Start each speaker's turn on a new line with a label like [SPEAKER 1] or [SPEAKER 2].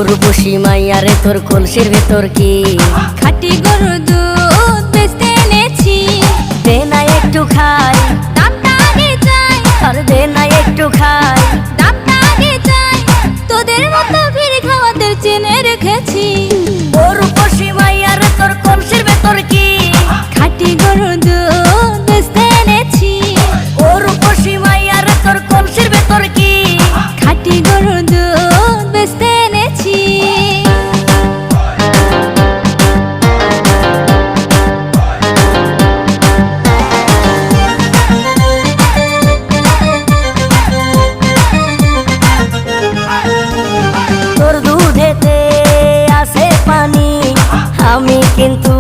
[SPEAKER 1] রূপসী মাইয়ারে তোর কলসির ভেতর কি
[SPEAKER 2] খাঁটি গরুর দুধ বেচতে এনেছি।
[SPEAKER 1] দে না একটু খাই,
[SPEAKER 2] দামটা আগে চাই,
[SPEAKER 1] আর দে না একটু খাই।
[SPEAKER 2] দামটা আগে চাই, তোদের মতো ভিড় খাওয়াদের চেনে রেখেছি।
[SPEAKER 1] ও রূপসী মাইয়ারে তোর কলসির ভেতর কি
[SPEAKER 2] খাঁটি গরুর দুধ বেচতে এনেছি।
[SPEAKER 1] ও রূপসী মাইয়ারে তোর কলসির ভেতর কি
[SPEAKER 2] খাঁটি গরুর দুধ বেচতে এনেছি।
[SPEAKER 1] তোর দুধেতে আছে পানি, আমি কিন্তু